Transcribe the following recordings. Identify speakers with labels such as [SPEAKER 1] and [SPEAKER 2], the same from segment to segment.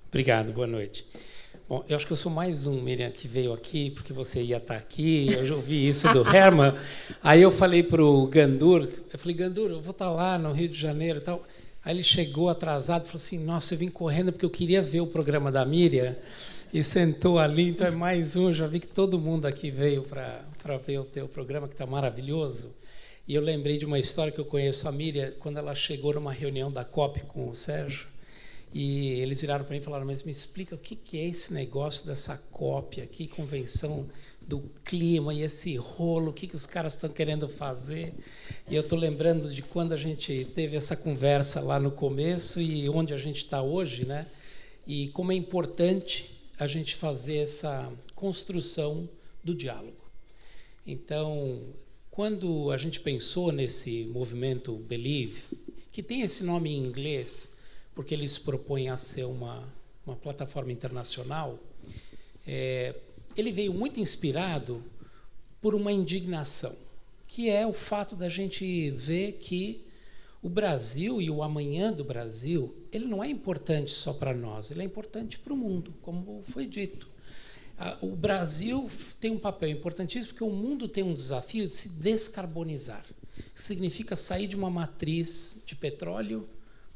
[SPEAKER 1] Obrigado, boa noite. Bom, eu acho que eu sou mais um, Miriam, que veio aqui, porque você ia estar aqui, eu já ouvi isso do Herman. Aí eu falei para o Gandur, Gandur, eu vou estar lá no Rio de Janeiro e tal. Aí ele chegou atrasado e falou assim, nossa, eu vim correndo porque eu queria ver o programa da Miriam, e sentou ali, então é mais um, já vi que todo mundo aqui veio para ver o teu programa, que está maravilhoso. E eu lembrei de uma história que eu conheço a Miriam, quando ela chegou numa reunião da COP com o Sérgio, e eles viraram para mim e falaram, mas me explica o que é esse negócio dessa COP aqui, convenção do clima, e esse rolo, o que os caras estão querendo fazer? E eu estou lembrando de quando a gente teve essa conversa lá no começo e onde a gente está hoje, né? E como é importante a gente fazer essa construção do diálogo. Então, quando a gente pensou nesse movimento Believe, que tem esse nome em inglês, porque ele se propõe a ser uma plataforma internacional, ele veio muito inspirado por uma indignação, que é o fato da gente ver que o Brasil e o amanhã do Brasil, ele não é importante só para nós, ele é importante para o mundo, como foi dito. O Brasil tem um papel importantíssimo porque o mundo tem um desafio de se descarbonizar. Significa sair de uma matriz de petróleo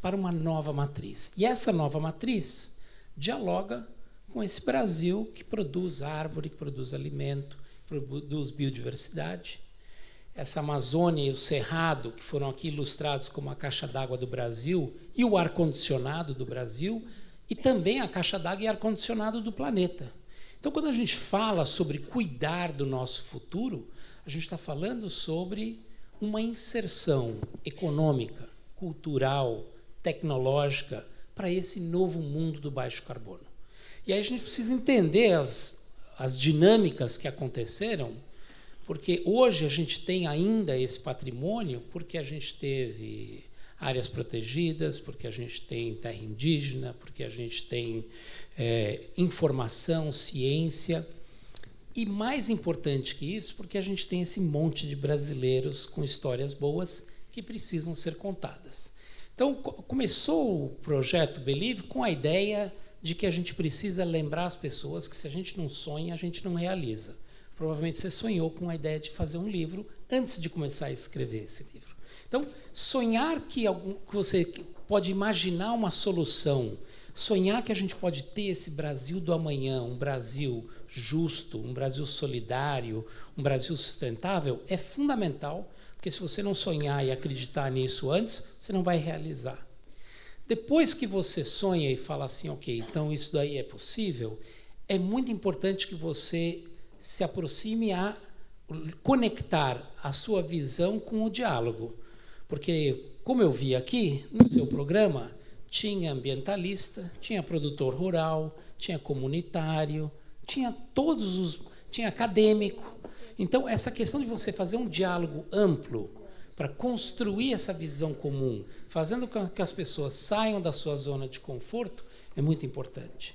[SPEAKER 1] para uma nova matriz. E essa nova matriz dialoga com esse Brasil que produz árvore, que produz alimento, que produz biodiversidade. Essa Amazônia e o Cerrado, que foram aqui ilustrados como a caixa d'água do Brasil e o ar-condicionado do Brasil, e também a caixa d'água e ar-condicionado do planeta. Então, quando a gente fala sobre cuidar do nosso futuro, a gente está falando sobre uma inserção econômica, cultural, tecnológica para esse novo mundo do baixo carbono. E aí a gente precisa entender as dinâmicas que aconteceram, porque hoje a gente tem ainda esse patrimônio porque a gente teve áreas protegidas, porque a gente tem terra indígena, porque a gente tem informação, ciência, e mais importante que isso, porque a gente tem esse monte de brasileiros com histórias boas que precisam ser contadas. Então, começou o projeto Believe com a ideia de que a gente precisa lembrar as pessoas que se a gente não sonha, a gente não realiza. Provavelmente você sonhou com a ideia de fazer um livro antes de começar a escrever esse livro. Então, sonhar que você pode imaginar uma solução, sonhar que a gente pode ter esse Brasil do amanhã, um Brasil justo, um Brasil solidário, um Brasil sustentável, é fundamental, porque se você não sonhar e acreditar nisso antes, você não vai realizar. Depois que você sonha e fala assim, ok, então isso daí é possível, é muito importante que você se aproxime a conectar a sua visão com o diálogo. Porque, como eu vi aqui, no seu programa, tinha ambientalista, tinha produtor rural, tinha comunitário, tinha tinha acadêmico. Então, essa questão de você fazer um diálogo amplo para construir essa visão comum, fazendo com que as pessoas saiam da sua zona de conforto, é muito importante.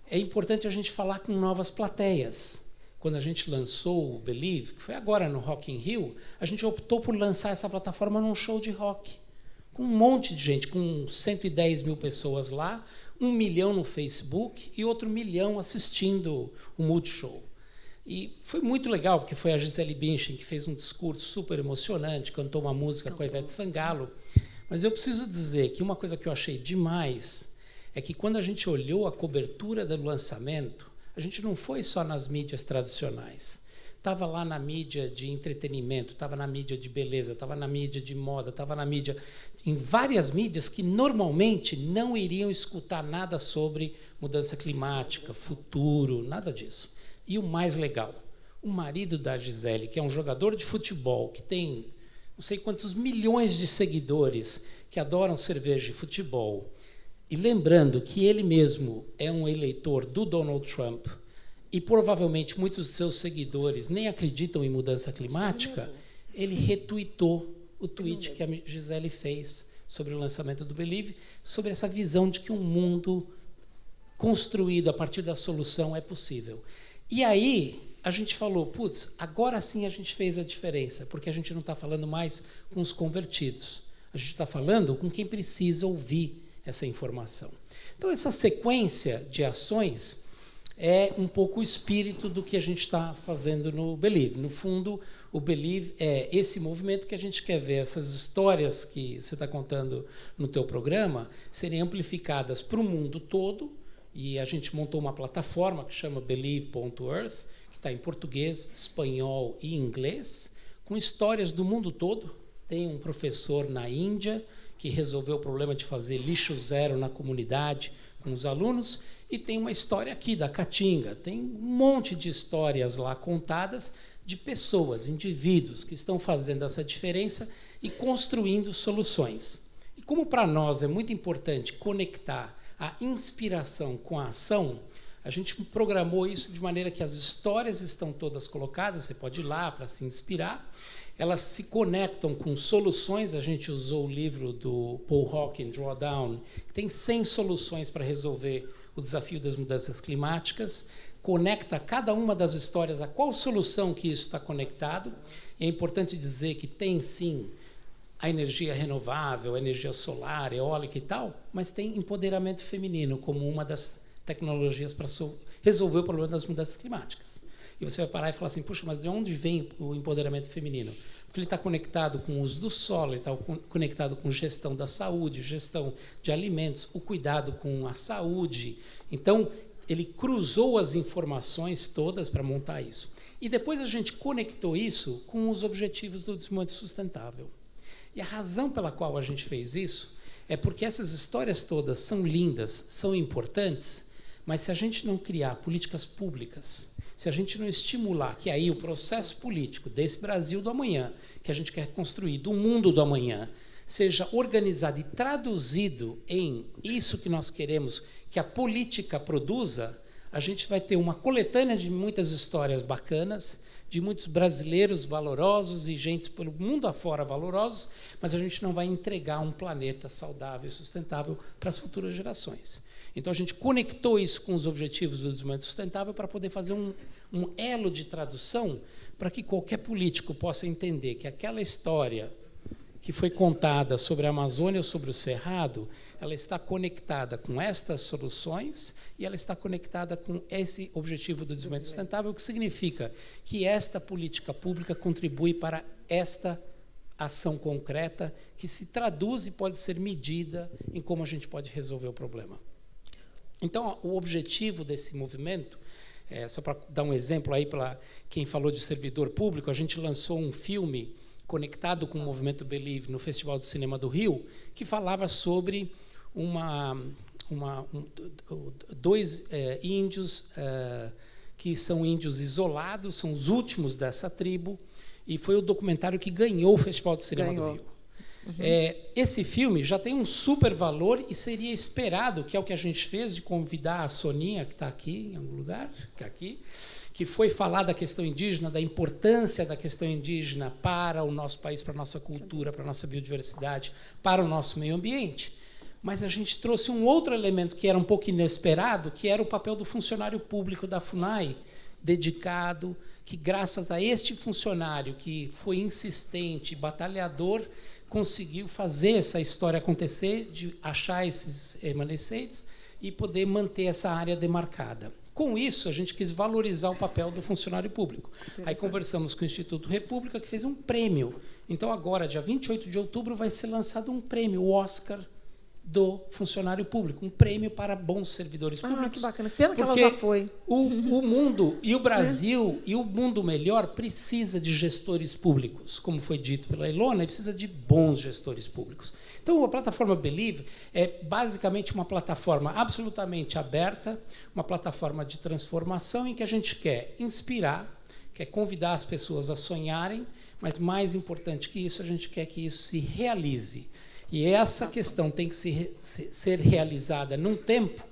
[SPEAKER 1] É importante a gente falar com novas plateias. Quando a gente lançou o Believe, que foi agora no Rock in Rio, a gente optou por lançar essa plataforma num show de rock, com um monte de gente, com 110 mil pessoas lá, 1 milhão no Facebook e outro 1 milhão assistindo o Multishow. E foi muito legal, porque foi a Gisele Bündchen que fez um discurso super emocionante, cantou uma música com a Ivete Sangalo. Mas eu preciso dizer que uma coisa que eu achei demais é que quando a gente olhou a cobertura do lançamento, a gente não foi só nas mídias tradicionais. Estava lá na mídia de entretenimento, estava na mídia de beleza, estava na mídia de moda, estava na mídia... em várias mídias que normalmente não iriam escutar nada sobre mudança climática, futuro, nada disso. E o mais legal, o marido da Gisele, que é um jogador de futebol, que tem não sei quantos milhões de seguidores que adoram cerveja e futebol, e lembrando que ele mesmo é um eleitor do Donald Trump, e provavelmente muitos dos seus seguidores nem acreditam em mudança climática, ele retuitou o tweet que a Gisele fez sobre o lançamento do Believe, sobre essa visão de que um mundo construído a partir da solução é possível. E aí a gente falou, putz, agora sim a gente fez a diferença, porque a gente não está falando mais com os convertidos, a gente está falando com quem precisa ouvir essa informação. Então, essa sequência de ações é um pouco o espírito do que a gente está fazendo no Believe. No fundo, o Believe é esse movimento que a gente quer ver essas histórias que você está contando no teu programa serem amplificadas para o mundo todo, e a gente montou uma plataforma que chama Believe.earth, que está em português, espanhol e inglês, com histórias do mundo todo. Tem um professor na Índia que resolveu o problema de fazer lixo zero na comunidade com os alunos, e tem uma história aqui da Caatinga. Tem um monte de histórias lá contadas de pessoas, indivíduos que estão fazendo essa diferença e construindo soluções. E como para nós é muito importante conectar a inspiração com a ação, a gente programou isso de maneira que as histórias estão todas colocadas, você pode ir lá para se inspirar, elas se conectam com soluções. A gente usou o livro do Paul Hawken, Drawdown, que tem 100 soluções para resolver o desafio das mudanças climáticas, conecta cada uma das histórias a qual solução que isso está conectado. E é importante dizer que tem, sim, a energia renovável, a energia solar, eólica e tal, mas tem empoderamento feminino como uma das tecnologias para resolver o problema das mudanças climáticas. E você vai parar e falar assim, puxa, mas de onde vem o empoderamento feminino? Porque ele está conectado com o uso do solo, ele está conectado com gestão da saúde, gestão de alimentos, o cuidado com a saúde. Então, ele cruzou as informações todas para montar isso. E depois a gente conectou isso com os objetivos do desenvolvimento sustentável. E a razão pela qual a gente fez isso é porque essas histórias todas são lindas, são importantes, mas se a gente não criar políticas públicas, se a gente não estimular que aí o processo político desse Brasil do amanhã, que a gente quer construir, do mundo do amanhã, seja organizado e traduzido em isso que nós queremos que a política produza, a gente vai ter uma coletânea de muitas histórias bacanas, de muitos brasileiros valorosos e gente pelo mundo afora valorosos, mas a gente não vai entregar um planeta saudável e sustentável para as futuras gerações. Então, a gente conectou isso com os objetivos do desenvolvimento sustentável para poder fazer um elo de tradução para que qualquer político possa entender que aquela história que foi contada sobre a Amazônia ou sobre o Cerrado, ela está conectada com estas soluções e ela está conectada com esse objetivo do desenvolvimento sustentável, o que significa que esta política pública contribui para esta ação concreta que se traduz e pode ser medida em como a gente pode resolver o problema. Então, o objetivo desse movimento, só para dar um exemplo aí para quem falou de servidor público, a gente lançou um filme conectado com o movimento Believe no Festival de Cinema do Rio, que falava sobre dois índios que são índios isolados, são os últimos dessa tribo, e foi o documentário que ganhou o Festival de Cinema do Rio. Esse filme já tem um super valor e seria esperado, que é o que a gente fez, de convidar a Soninha, que está aqui em algum lugar, que foi falar da questão indígena, da importância da questão indígena para o nosso país, para a nossa cultura, para a nossa biodiversidade, para o nosso meio ambiente. Mas a gente trouxe um outro elemento que era um pouco inesperado, que era o papel do funcionário público da FUNAI, dedicado, que graças a este funcionário que foi insistente, batalhador, conseguiu fazer essa história acontecer, de achar esses remanescentes e poder manter essa área demarcada. Com isso, a gente quis valorizar o papel do funcionário público. Aí conversamos com o Instituto República, que fez um prêmio. Então, agora, dia 28 de outubro, vai ser lançado um prêmio, o Oscar do funcionário público, um prêmio para bons servidores públicos.
[SPEAKER 2] Ah, que bacana. Pena que ela já foi.
[SPEAKER 1] O mundo e o Brasil e o mundo melhor precisa de gestores públicos, como foi dito pela Ilona, e precisa de bons gestores públicos. Então, a plataforma Believe é basicamente uma plataforma absolutamente aberta, uma plataforma de transformação em que a gente quer inspirar, quer convidar as pessoas a sonharem, mas mais importante que isso, a gente quer que isso se realize. E essa questão tem que ser realizada num tempo,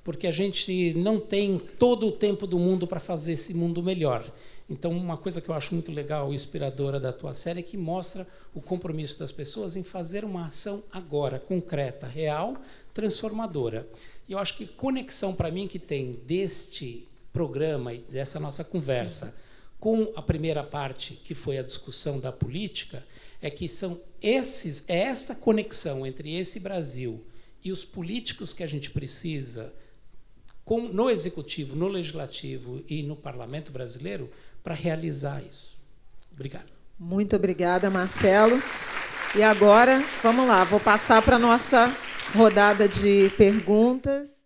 [SPEAKER 1] porque a gente não tem todo o tempo do mundo para fazer esse mundo melhor. Então, uma coisa que eu acho muito legal e inspiradora da tua série é que mostra o compromisso das pessoas em fazer uma ação agora, concreta, real, transformadora. E eu acho que conexão, para mim, que tem deste programa e dessa nossa conversa com a primeira parte, que foi a discussão da política, é que é esta conexão entre esse Brasil e os políticos que a gente precisa no Executivo, no Legislativo e no Parlamento brasileiro para realizar isso. Obrigado.
[SPEAKER 2] Muito obrigada, Marcelo. E agora, vamos lá, vou passar para a nossa rodada de perguntas.